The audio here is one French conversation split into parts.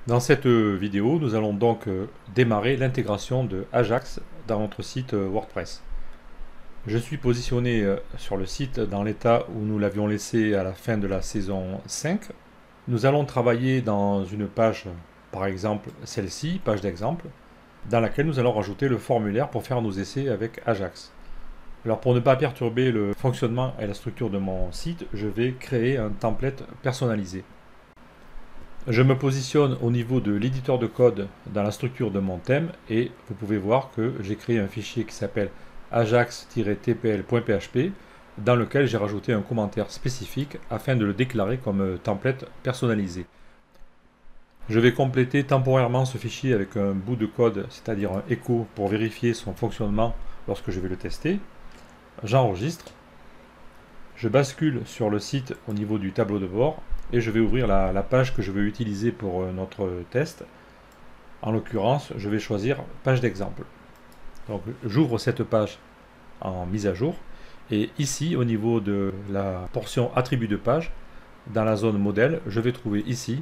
Dans cette vidéo, nous allons donc démarrer l'intégration de Ajax dans notre site WordPress. Je suis positionné sur le site dans l'état où nous l'avions laissé à la fin de la saison 5. Nous allons travailler dans une page, par exemple celle-ci, page d'exemple, dans laquelle nous allons rajouter le formulaire pour faire nos essais avec Ajax. Alors pour ne pas perturber le fonctionnement et la structure de mon site, je vais créer un template personnalisé. Je me positionne au niveau de l'éditeur de code dans la structure de mon thème et vous pouvez voir que j'ai créé un fichier qui s'appelle ajax-tpl.php dans lequel j'ai rajouté un commentaire spécifique afin de le déclarer comme template personnalisé. Je vais compléter temporairement ce fichier avec un bout de code, c'est-à-dire un echo pour vérifier son fonctionnement lorsque je vais le tester. J'enregistre. Je bascule sur le site au niveau du tableau de bord et je vais ouvrir la page que je veux utiliser pour notre test. En l'occurrence, je vais choisir page d'exemple. Donc j'ouvre cette page en mise à jour et ici au niveau de la portion attribut de page, dans la zone modèle, je vais trouver ici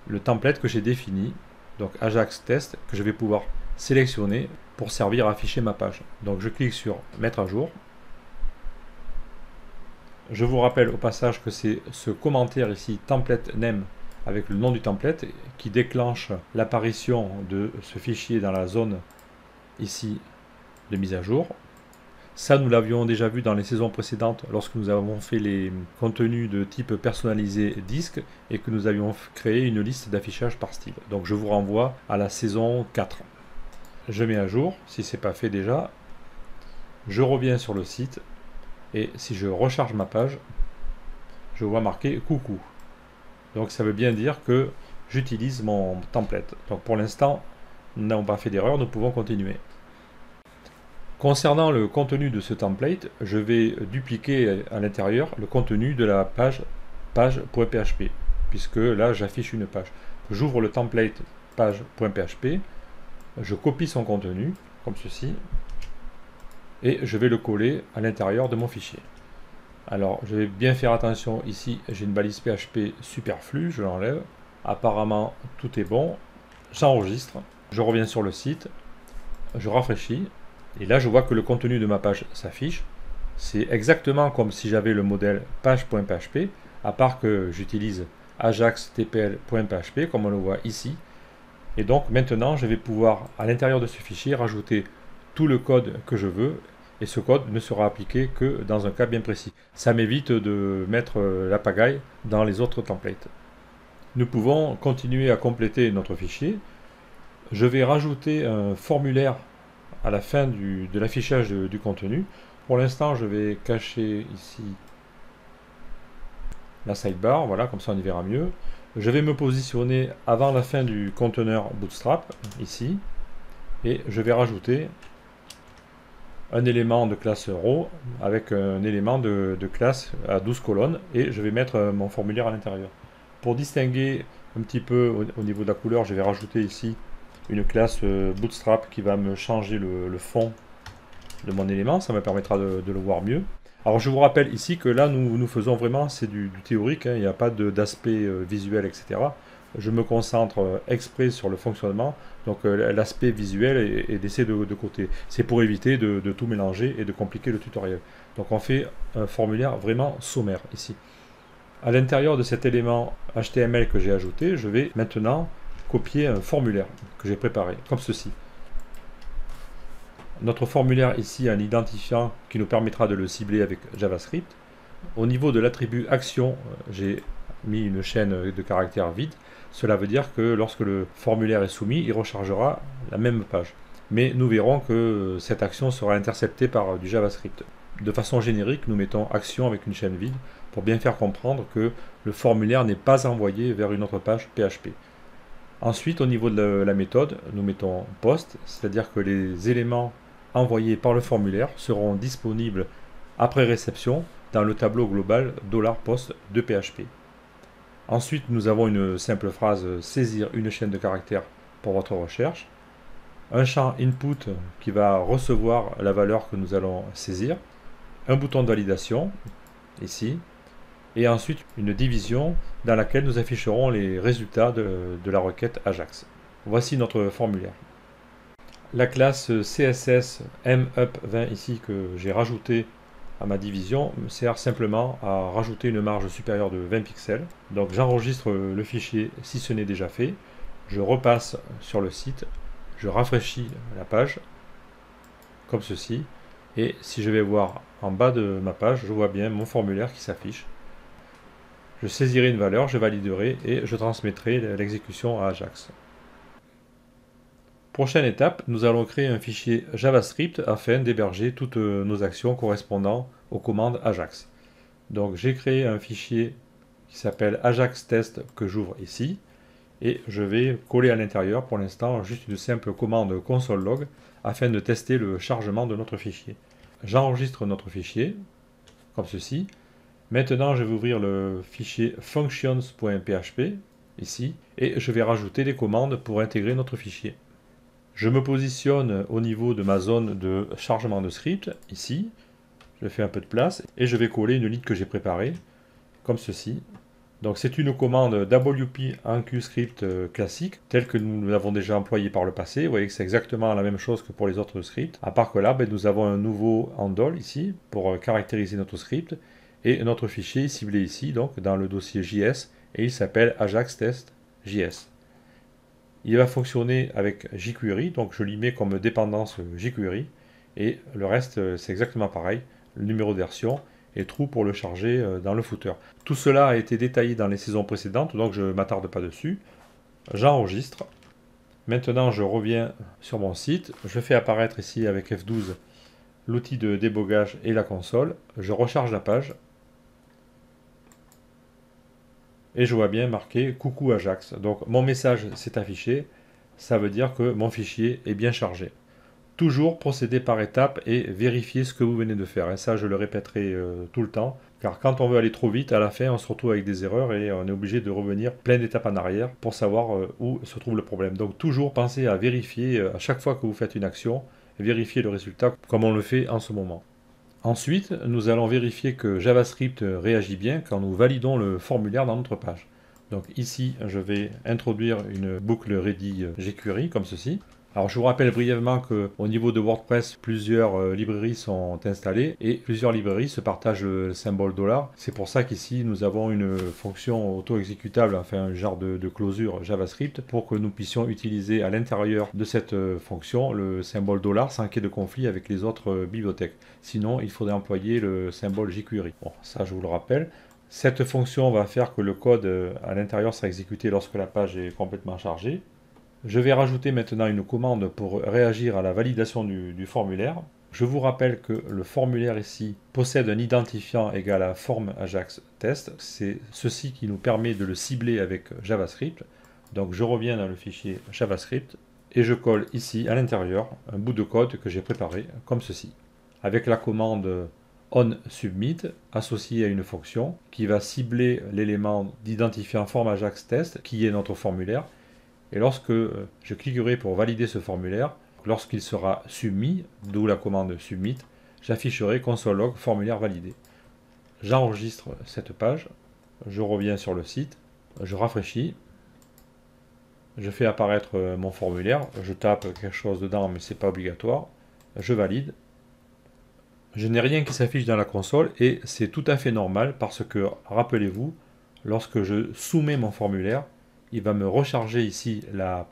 le template que j'ai défini, donc Ajax Test, que je vais pouvoir sélectionner pour servir à afficher ma page. Donc je clique sur mettre à jour. Je vous rappelle au passage que c'est ce commentaire ici, template name, avec le nom du template, qui déclenche l'apparition de ce fichier dans la zone ici de mise à jour. Ça, nous l'avions déjà vu dans les saisons précédentes lorsque nous avons fait les contenus de type personnalisé disque et que nous avions créé une liste d'affichage par style. Donc je vous renvoie à la saison 4. Je mets à jour, si ce n'est pas fait déjà. Je reviens sur le site. Et si je recharge ma page, je vois marqué coucou. Donc ça veut bien dire que j'utilise mon template. Donc pour l'instant, nous n'avons pas fait d'erreur, nous pouvons continuer. Concernant le contenu de ce template, je vais dupliquer à l'intérieur le contenu de la page.php, puisque là j'affiche une page. J'ouvre le template page.php, je copie son contenu, comme ceci, et je vais le coller à l'intérieur de mon fichier. Alors je vais bien faire attention, ici j'ai une balise PHP superflue, je l'enlève. Apparemment tout est bon, j'enregistre, je reviens sur le site, je rafraîchis, et là je vois que le contenu de ma page s'affiche. C'est exactement comme si j'avais le modèle page.php, à part que j'utilise ajax-tpl.php comme on le voit ici. Et donc maintenant je vais pouvoir à l'intérieur de ce fichier rajouter tout le code que je veux, et ce code ne sera appliqué que dans un cas bien précis. Ça m'évite de mettre la pagaille dans les autres templates. Nous pouvons continuer à compléter notre fichier. Je vais rajouter un formulaire à la fin de l'affichage du contenu. Pour l'instant, je vais cacher ici la sidebar, voilà, comme ça on y verra mieux. Je vais me positionner avant la fin du conteneur Bootstrap, ici, et je vais rajouter un élément de classe row avec un élément de classe à 12 colonnes et je vais mettre mon formulaire à l'intérieur. Pour distinguer un petit peu au niveau de la couleur, je vais rajouter ici une classe Bootstrap qui va me changer le fond de mon élément, ça me permettra de le voir mieux. Alors je vous rappelle ici que là nous faisons vraiment, c'est du théorique, hein, il n'y a pas d'aspect visuel, etc. Je me concentre exprès sur le fonctionnement, donc l'aspect visuel est laissé de côté. C'est pour éviter de tout mélanger et de compliquer le tutoriel. Donc on fait un formulaire vraiment sommaire ici. À l'intérieur de cet élément HTML que j'ai ajouté, je vais maintenant copier un formulaire que j'ai préparé, comme ceci. Notre formulaire ici a un identifiant qui nous permettra de le cibler avec JavaScript. Au niveau de l'attribut action, j'ai mis une chaîne de caractères vide. Cela veut dire que lorsque le formulaire est soumis, il rechargera la même page. Mais nous verrons que cette action sera interceptée par du JavaScript. De façon générique, nous mettons action avec une chaîne vide pour bien faire comprendre que le formulaire n'est pas envoyé vers une autre page PHP. Ensuite, au niveau de la méthode, nous mettons post, c'est-à-dire que les éléments envoyés par le formulaire seront disponibles après réception dans le tableau global $post de PHP. Ensuite, nous avons une simple phrase saisir une chaîne de caractères pour votre recherche. Un champ input qui va recevoir la valeur que nous allons saisir. Un bouton de validation, ici. et ensuite une division dans laquelle nous afficherons les résultats de la requête Ajax. Voici notre formulaire. La classe CSS MUP20 ici que j'ai rajouté à ma division me sert simplement à rajouter une marge supérieure de 20 pixels. Donc j'enregistre le fichier si ce n'est déjà fait. Je repasse sur le site, je rafraîchis la page comme ceci. Et si je vais voir en bas de ma page, je vois bien mon formulaire qui s'affiche. Je saisirai une valeur, je validerai et je transmettrai l'exécution à Ajax. Prochaine étape, nous allons créer un fichier JavaScript afin d'héberger toutes nos actions correspondant aux commandes Ajax. Donc j'ai créé un fichier qui s'appelle Ajax Test que j'ouvre ici et je vais coller à l'intérieur pour l'instant juste une simple commande console log afin de tester le chargement de notre fichier. J'enregistre notre fichier comme ceci. Maintenant je vais ouvrir le fichier functions.php ici et je vais rajouter des commandes pour intégrer notre fichier. Je me positionne au niveau de ma zone de chargement de script, ici. Je fais un peu de place et je vais coller une ligne que j'ai préparée, comme ceci. Donc c'est une commande WP enqueue-script classique, telle que nous l'avons déjà employée par le passé. Vous voyez que c'est exactement la même chose que pour les autres scripts. À part que là, nous avons un nouveau handle ici, pour caractériser notre script. Et notre fichier est ciblé ici, donc dans le dossier JS, et il s'appelle Ajax Test JS. Il va fonctionner avec jQuery, donc je lui mets comme dépendance jQuery, et le reste c'est exactement pareil, le numéro de version et true pour le charger dans le footer. Tout cela a été détaillé dans les saisons précédentes, donc je ne m'attarde pas dessus. J'enregistre. Maintenant je reviens sur mon site, je fais apparaître ici avec F12 l'outil de débogage et la console, je recharge la page, et je vois bien marqué coucou Ajax. Donc mon message s'est affiché, ça veut dire que mon fichier est bien chargé. Toujours procéder par étapes et vérifier ce que vous venez de faire. Et ça je le répéterai tout le temps, car quand on veut aller trop vite, à la fin on se retrouve avec des erreurs et on est obligé de revenir plein d'étapes en arrière pour savoir où se trouve le problème. Donc toujours pensez à vérifier à chaque fois que vous faites une action, vérifier le résultat comme on le fait en ce moment. Ensuite, nous allons vérifier que JavaScript réagit bien quand nous validons le formulaire dans notre page. Donc ici, je vais introduire une boucle ready jQuery comme ceci. Alors je vous rappelle brièvement qu'au niveau de WordPress, plusieurs librairies sont installées et plusieurs librairies se partagent le symbole $. C'est pour ça qu'ici nous avons une fonction auto-exécutable, enfin un genre de closure JavaScript pour que nous puissions utiliser à l'intérieur de cette fonction le symbole $, sans qu'il y ait de conflit avec les autres bibliothèques. Sinon, il faudrait employer le symbole jQuery. Bon, ça je vous le rappelle. Cette fonction va faire que le code à l'intérieur sera exécuté lorsque la page est complètement chargée. Je vais rajouter maintenant une commande pour réagir à la validation du formulaire. Je vous rappelle que le formulaire ici possède un identifiant égal à form Ajax test. C'est ceci qui nous permet de le cibler avec JavaScript. Donc je reviens dans le fichier JavaScript et je colle ici à l'intérieur un bout de code que j'ai préparé comme ceci. Avec la commande onSubmit associée à une fonction qui va cibler l'élément d'identifiant form Ajax test qui est notre formulaire. Et lorsque je cliquerai pour valider ce formulaire, lorsqu'il sera submis, d'où la commande submit, j'afficherai console log formulaire validé. J'enregistre cette page, je reviens sur le site, je rafraîchis, je fais apparaître mon formulaire, je tape quelque chose dedans mais ce n'est pas obligatoire, je valide. Je n'ai rien qui s'affiche dans la console et c'est tout à fait normal parce que, rappelez-vous, lorsque je soumets mon formulaire, il va me recharger ici la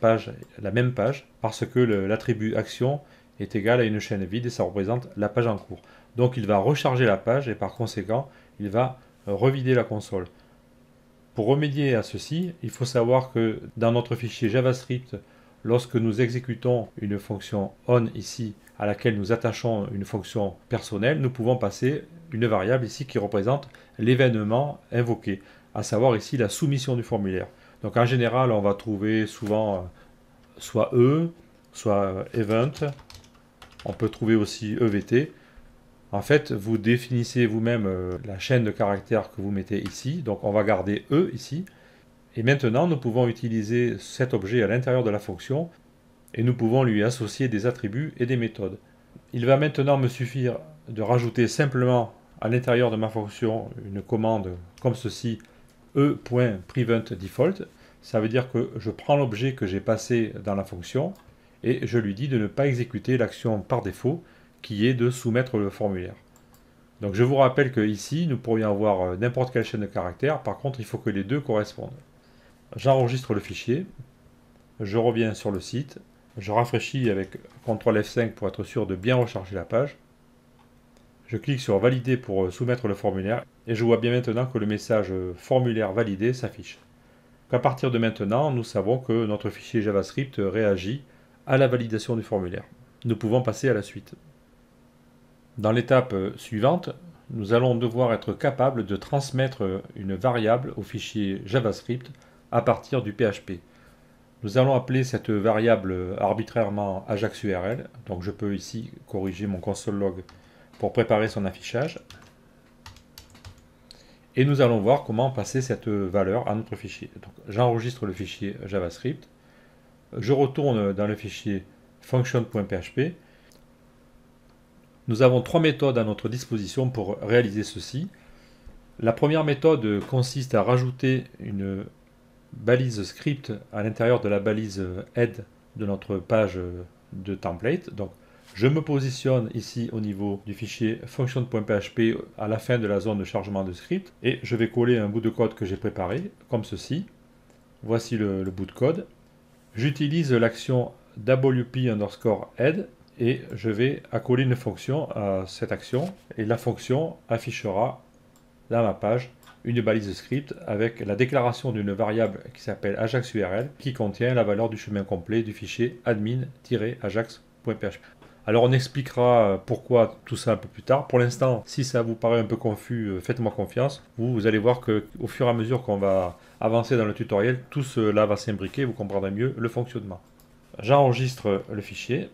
même page, parce que l'attribut action est égal à une chaîne vide et ça représente la page en cours. Donc il va recharger la page et par conséquent, il va revider la console. Pour remédier à ceci, il faut savoir que dans notre fichier JavaScript, lorsque nous exécutons une fonction on ici, à laquelle nous attachons une fonction personnelle, nous pouvons passer une variable ici qui représente l'événement invoqué, à savoir ici la soumission du formulaire. Donc en général, on va trouver souvent soit E, soit event. On peut trouver aussi EVT. En fait, vous définissez vous-même la chaîne de caractères que vous mettez ici. Donc on va garder E ici. Et maintenant, nous pouvons utiliser cet objet à l'intérieur de la fonction et nous pouvons lui associer des attributs et des méthodes. Il va maintenant me suffire de rajouter simplement à l'intérieur de ma fonction une commande comme ceci, e.preventDefault. Ça veut dire que je prends l'objet que j'ai passé dans la fonction et je lui dis de ne pas exécuter l'action par défaut qui est de soumettre le formulaire. Donc je vous rappelle que ici nous pourrions avoir n'importe quelle chaîne de caractères, par contre il faut que les deux correspondent. J'enregistre le fichier, je reviens sur le site, je rafraîchis avec CTRL F5 pour être sûr de bien recharger la page. Je clique sur valider pour soumettre le formulaire et je vois bien maintenant que le message formulaire validé s'affiche. À partir de maintenant, nous savons que notre fichier JavaScript réagit à la validation du formulaire. Nous pouvons passer à la suite. Dans l'étape suivante, nous allons devoir être capables de transmettre une variable au fichier JavaScript à partir du PHP. Nous allons appeler cette variable arbitrairement AjaxURL. Donc je peux ici corriger mon console log pour préparer son affichage. Et nous allons voir comment passer cette valeur à notre fichier. J'enregistre le fichier JavaScript. Je retourne dans le fichier function.php. Nous avons trois méthodes à notre disposition pour réaliser ceci. La première méthode consiste à rajouter une balise script à l'intérieur de la balise head de notre page de template. Donc, je me positionne ici au niveau du fichier function.php à la fin de la zone de chargement de script et je vais coller un bout de code que j'ai préparé comme ceci. Voici le bout de code. J'utilise l'action wp_head et je vais accoler une fonction à cette action et la fonction affichera dans ma page une balise script avec la déclaration d'une variable qui s'appelle AjaxURL qui contient la valeur du chemin complet du fichier admin-ajax.php. Alors on expliquera pourquoi tout ça un peu plus tard. Pour l'instant, si ça vous paraît un peu confus, faites-moi confiance. Vous allez voir qu'au fur et à mesure qu'on va avancer dans le tutoriel, tout cela va s'imbriquer, vous comprendrez mieux le fonctionnement. J'enregistre le fichier.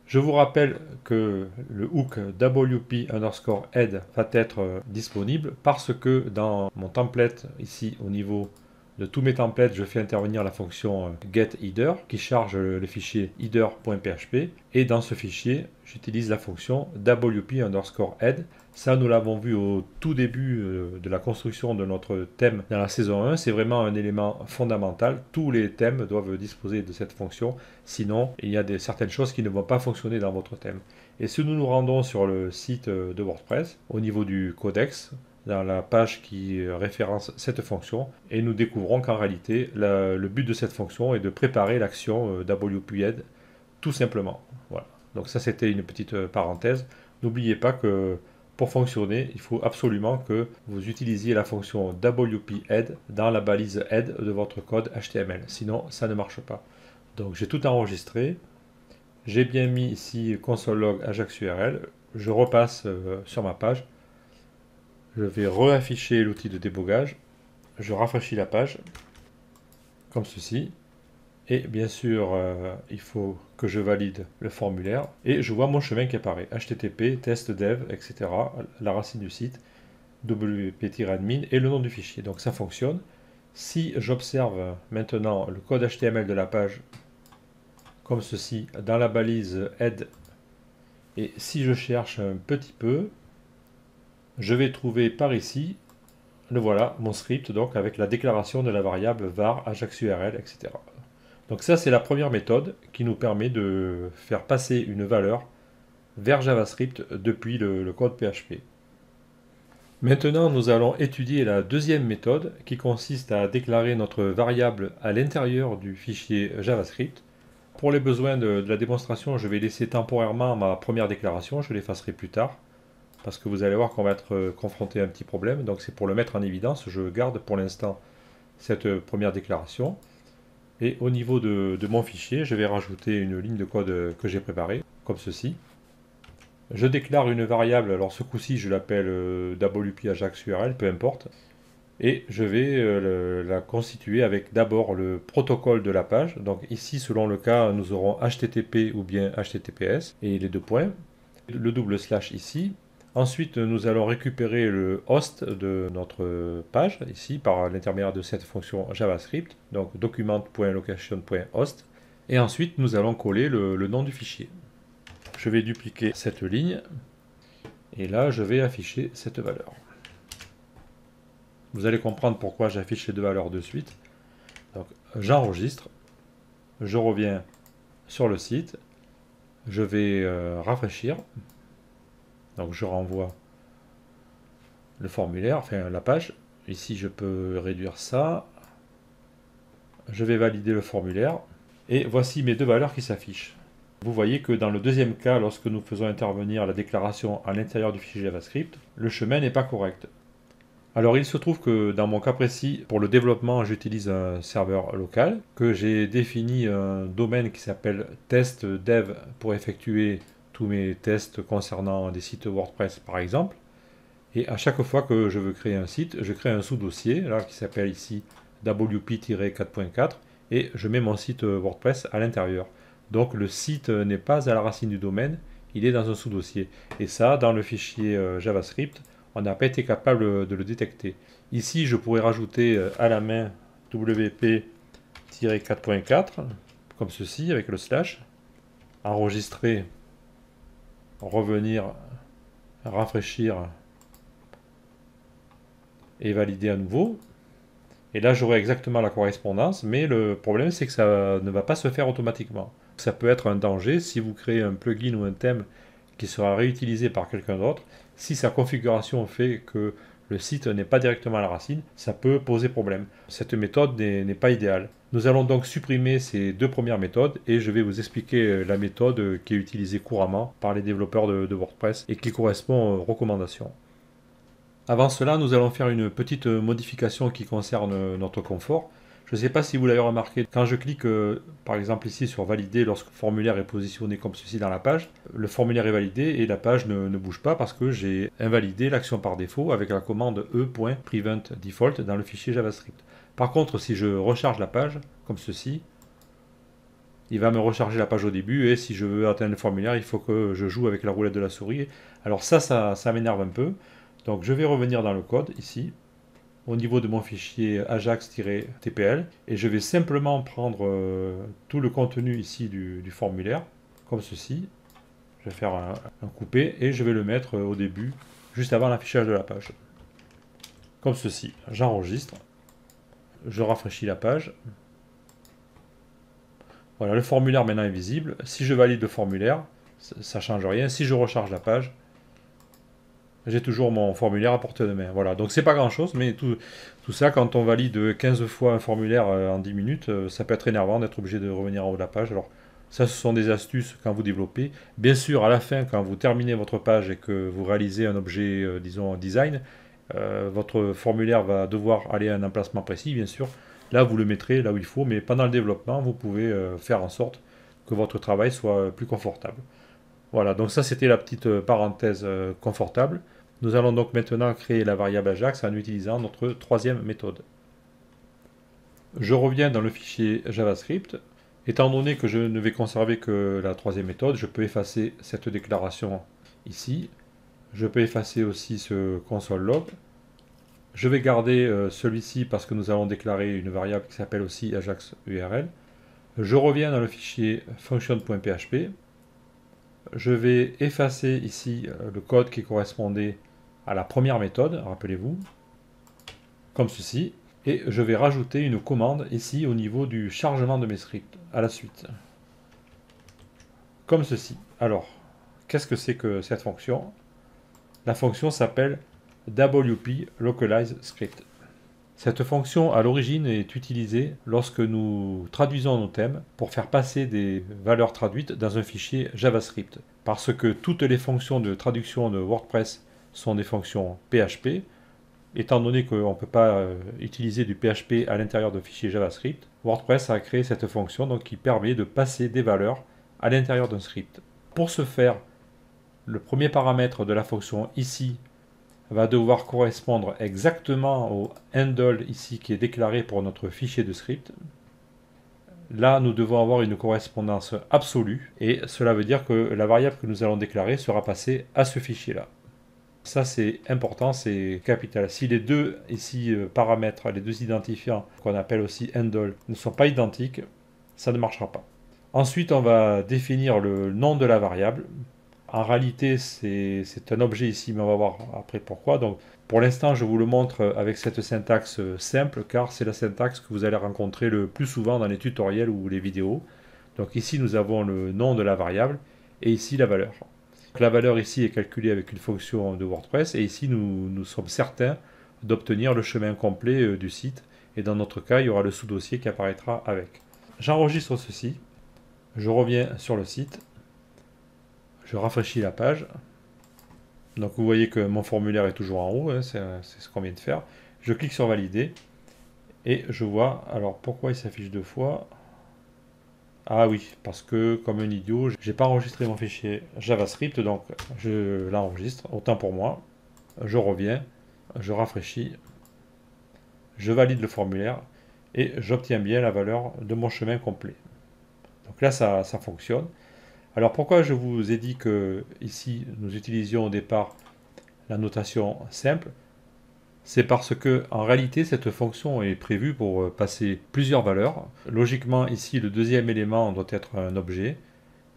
Je vous rappelle que le hook wp_head va être disponible parce que dans mon template, ici au niveau de tous mes templates, je fais intervenir la fonction getHeader qui charge le fichier header.php et dans ce fichier, j'utilise la fonction wp_head. Ça, nous l'avons vu au tout début de la construction de notre thème dans la saison 1. C'est vraiment un élément fondamental. Tous les thèmes doivent disposer de cette fonction. Sinon, il y a certaines choses qui ne vont pas fonctionner dans votre thème. Et si nous nous rendons sur le site de WordPress, au niveau du codex, dans la page qui référence cette fonction, et nous découvrons qu'en réalité, le but de cette fonction est de préparer l'action wp_head tout simplement. Voilà. Donc ça, c'était une petite parenthèse. N'oubliez pas que pour fonctionner, il faut absolument que vous utilisiez la fonction wp_head dans la balise head de votre code HTML. Sinon, ça ne marche pas. Donc, j'ai tout enregistré. J'ai bien mis ici console log AjaxURL. Je repasse sur ma page. Je vais réafficher l'outil de débogage. Je rafraîchis la page, comme ceci. Et bien sûr, il faut que je valide le formulaire. Et je vois mon chemin qui apparaît. HTTP, testdev, etc. La racine du site, wp-admin et le nom du fichier. Donc ça fonctionne. Si j'observe maintenant le code HTML de la page, comme ceci, dans la balise head, et si je cherche un petit peu, je vais trouver par ici, le voilà, mon script, donc avec la déclaration de la variable var, AjaxURL, etc. Donc ça, c'est la première méthode qui nous permet de faire passer une valeur vers JavaScript depuis le code PHP. Maintenant, nous allons étudier la deuxième méthode qui consiste à déclarer notre variable à l'intérieur du fichier JavaScript. Pour les besoins de la démonstration, je vais laisser temporairement ma première déclaration, je l'effacerai plus tard, parce que vous allez voir qu'on va être confronté à un petit problème. Donc c'est pour le mettre en évidence, je garde pour l'instant cette première déclaration. Et au niveau de mon fichier, je vais rajouter une ligne de code que j'ai préparée, comme ceci. Je déclare une variable, alors ce coup-ci je l'appelle wp_ajaxURL, peu importe. Et je vais la constituer avec d'abord le protocole de la page. Donc ici, selon le cas, nous aurons HTTP ou bien HTTPS, et les deux points. Le double slash ici. Ensuite, nous allons récupérer le host de notre page, ici, par l'intermédiaire de cette fonction JavaScript, donc document.location.host. Et ensuite, nous allons coller le nom du fichier. Je vais dupliquer cette ligne. Et là, je vais afficher cette valeur. Vous allez comprendre pourquoi j'affiche les deux valeurs de suite. Donc, j'enregistre. Je reviens sur le site. Je vais rafraîchir. Donc, je renvoie le formulaire, enfin la page. Ici, je peux réduire ça. Je vais valider le formulaire. Et voici mes deux valeurs qui s'affichent. Vous voyez que dans le deuxième cas, lorsque nous faisons intervenir la déclaration à l'intérieur du fichier JavaScript, le chemin n'est pas correct. Alors il se trouve que dans mon cas précis, pour le développement, j'utilise un serveur local, que j'ai défini un domaine qui s'appelle testdev pour effectuer tous mes tests concernant des sites WordPress par exemple. Et à chaque fois que je veux créer un site, je crée un sous-dossier, là qui s'appelle ici WP-4.4, et je mets mon site WordPress à l'intérieur. Donc le site n'est pas à la racine du domaine, il est dans un sous-dossier. Et ça, dans le fichier JavaScript, on n'a pas été capable de le détecter. Ici, je pourrais rajouter à la main WP-4.4, comme ceci, avec le slash, enregistrer, revenir, rafraîchir et valider à nouveau. Et là, j'aurai exactement la correspondance, mais le problème, c'est que ça ne va pas se faire automatiquement. Ça peut être un danger si vous créez un plugin ou un thème qui sera réutilisé par quelqu'un d'autre. Si sa configuration fait que le site n'est pas directement à la racine, ça peut poser problème. Cette méthode n'est pas idéale. Nous allons donc supprimer ces deux premières méthodes et je vais vous expliquer la méthode qui est utilisée couramment par les développeurs de WordPress et qui correspond aux recommandations. Avant cela, nous allons faire une petite modification qui concerne notre confort. Je ne sais pas si vous l'avez remarqué, quand je clique par exemple ici sur valider lorsque le formulaire est positionné comme ceci dans la page, le formulaire est validé et la page ne bouge pas parce que j'ai invalidé l'action par défaut avec la commande e.preventDefault dans le fichier JavaScript. Par contre, si je recharge la page comme ceci, il va me recharger la page au début et si je veux atteindre le formulaire, il faut que je joue avec la roulette de la souris. Alors ça m'énerve un peu. Donc je vais revenir dans le code ici, au niveau de mon fichier ajax-tpl, et je vais simplement prendre tout le contenu ici du formulaire, comme ceci. Je vais faire un coupé et je vais le mettre au début, juste avant l'affichage de la page. Comme ceci. J'enregistre, je rafraîchis la page. Voilà, le formulaire maintenant est visible. Si je valide le formulaire, ça ne change rien. Si je recharge la page, j'ai toujours mon formulaire à portée de main. Voilà, donc c'est pas grand chose, mais tout ça, quand on valide 15 fois un formulaire en 10 minutes, ça peut être énervant d'être obligé de revenir en haut de la page. Alors, ça, ce sont des astuces quand vous développez. Bien sûr, à la fin, quand vous terminez votre page et que vous réalisez un objet, disons, design, votre formulaire va devoir aller à un emplacement précis, bien sûr. Là, vous le mettrez là où il faut, mais pendant le développement, vous pouvez faire en sorte que votre travail soit plus confortable. Voilà, donc ça c'était la petite parenthèse confortable. Nous allons donc maintenant créer la variable Ajax en utilisant notre troisième méthode. Je reviens dans le fichier JavaScript. Étant donné que je ne vais conserver que la troisième méthode, je peux effacer cette déclaration ici. Je peux effacer aussi ce console log. Je vais garder celui-ci parce que nous allons déclarer une variable qui s'appelle aussi Ajax URL. Je reviens dans le fichier function.php. Je vais effacer ici le code qui correspondait à la première méthode, rappelez-vous, comme ceci, et je vais rajouter une commande ici au niveau du chargement de mes scripts, à la suite, comme ceci. Alors, qu'est-ce que c'est que cette fonction? La fonction s'appelle WP Localize Script. Cette fonction, à l'origine, est utilisée lorsque nous traduisons nos thèmes pour faire passer des valeurs traduites dans un fichier JavaScript. Parce que toutes les fonctions de traduction de WordPress sont des fonctions PHP, étant donné qu'on ne peut pas utiliser du PHP à l'intérieur de fichiers JavaScript, WordPress a créé cette fonction donc, qui permet de passer des valeurs à l'intérieur d'un script. Pour ce faire, le premier paramètre de la fonction ici va devoir correspondre exactement au handle ici qui est déclaré pour notre fichier de script. Là, nous devons avoir une correspondance absolue et cela veut dire que la variable que nous allons déclarer sera passée à ce fichier-là. Ça, c'est important, c'est capital. Si les deux ici paramètres, les deux identifiants qu'on appelle aussi handle ne sont pas identiques, ça ne marchera pas. Ensuite, on va définir le nom de la variable. En réalité, c'est un objet ici, mais on va voir après pourquoi. Donc, pour l'instant, je vous le montre avec cette syntaxe simple, car c'est la syntaxe que vous allez rencontrer le plus souvent dans les tutoriels ou les vidéos. Donc ici, nous avons le nom de la variable, et ici la valeur. Donc, la valeur ici est calculée avec une fonction de WordPress, et ici, nous sommes certains d'obtenir le chemin complet du site. Et dans notre cas, il y aura le sous-dossier qui apparaîtra avec. J'enregistre ceci, je reviens sur le site, je rafraîchis la page. Donc vous voyez que mon formulaire est toujours en haut, hein, c'est ce qu'on vient de faire. Je clique sur valider et je vois, alors pourquoi il s'affiche deux fois? Ah oui, parce que comme un idiot, j'ai pas enregistré mon fichier JavaScript, donc je l'enregistre, autant pour moi. Je reviens, je rafraîchis, je valide le formulaire et j'obtiens bien la valeur de mon chemin complet. Donc là, ça fonctionne. Alors pourquoi je vous ai dit que ici nous utilisions au départ la notation simple? C'est parce que en réalité cette fonction est prévue pour passer plusieurs valeurs. Logiquement ici le deuxième élément doit être un objet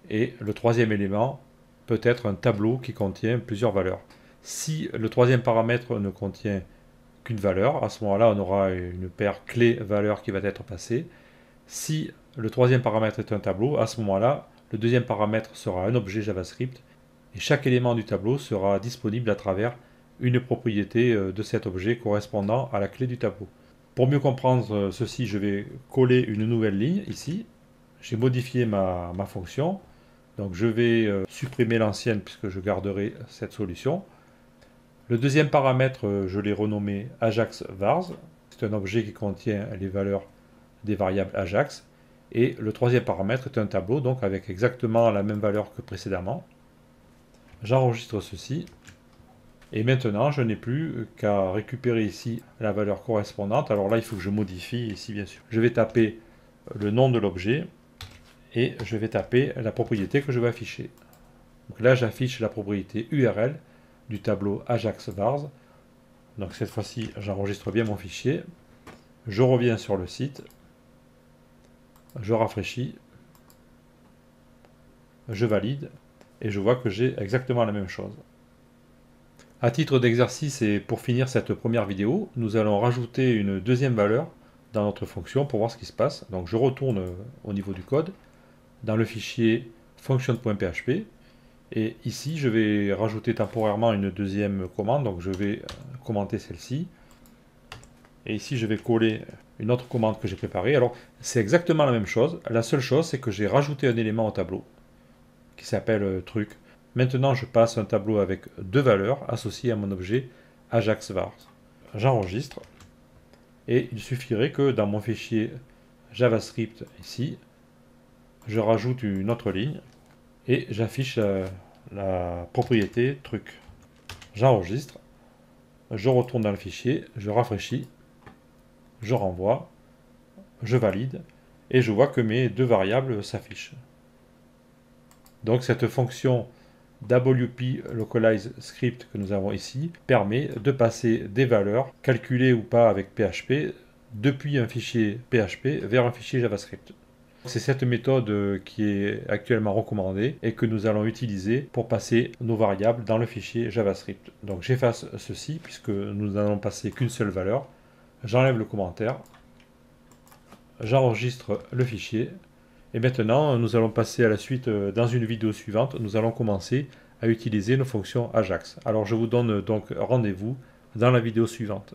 et le troisième élément peut être un tableau qui contient plusieurs valeurs. Si le troisième paramètre ne contient qu'une valeur, à ce moment-là on aura une paire clé-valeur qui va être passée. Si le troisième paramètre est un tableau, à ce moment-là le deuxième paramètre sera un objet JavaScript et chaque élément du tableau sera disponible à travers une propriété de cet objet correspondant à la clé du tableau. Pour mieux comprendre ceci, je vais coller une nouvelle ligne ici. J'ai modifié ma fonction. Donc je vais supprimer l'ancienne puisque je garderai cette solution. Le deuxième paramètre, je l'ai renommé Ajax Vars. C'est un objet qui contient les valeurs des variables Ajax. Et le troisième paramètre est un tableau, donc avec exactement la même valeur que précédemment. J'enregistre ceci. Et maintenant, je n'ai plus qu'à récupérer ici la valeur correspondante. Alors là, il faut que je modifie ici, bien sûr. Je vais taper le nom de l'objet et je vais taper la propriété que je vais afficher. Donc là, j'affiche la propriété URL du tableau Ajax Vars. Donc cette fois-ci, j'enregistre bien mon fichier. Je reviens sur le site. Je rafraîchis. Je valide. Et je vois que j'ai exactement la même chose. À titre d'exercice et pour finir cette première vidéo, nous allons rajouter une deuxième valeur dans notre fonction pour voir ce qui se passe. Donc je retourne au niveau du code, dans le fichier function.php, et ici je vais rajouter temporairement une deuxième commande, donc je vais commenter celle-ci, et ici je vais coller une autre commande que j'ai préparée. Alors c'est exactement la même chose, la seule chose c'est que j'ai rajouté un élément au tableau, qui s'appelle truc. Maintenant, je passe un tableau avec deux valeurs associées à mon objet Ajax Vars. J'enregistre et il suffirait que dans mon fichier JavaScript ici, je rajoute une autre ligne et j'affiche la propriété truc. J'enregistre, je retourne dans le fichier, je rafraîchis, je renvoie, je valide et je vois que mes deux variables s'affichent. Donc cette fonction WP Localize Script que nous avons ici permet de passer des valeurs calculées ou pas avec PHP depuis un fichier PHP vers un fichier JavaScript. C'est cette méthode qui est actuellement recommandée et que nous allons utiliser pour passer nos variables dans le fichier JavaScript. Donc j'efface ceci puisque nous n'allons passer qu'une seule valeur. J'enlève le commentaire, j'enregistre le fichier. Et maintenant, nous allons passer à la suite dans une vidéo suivante. Nous allons commencer à utiliser nos fonctions Ajax. Alors je vous donne donc rendez-vous dans la vidéo suivante.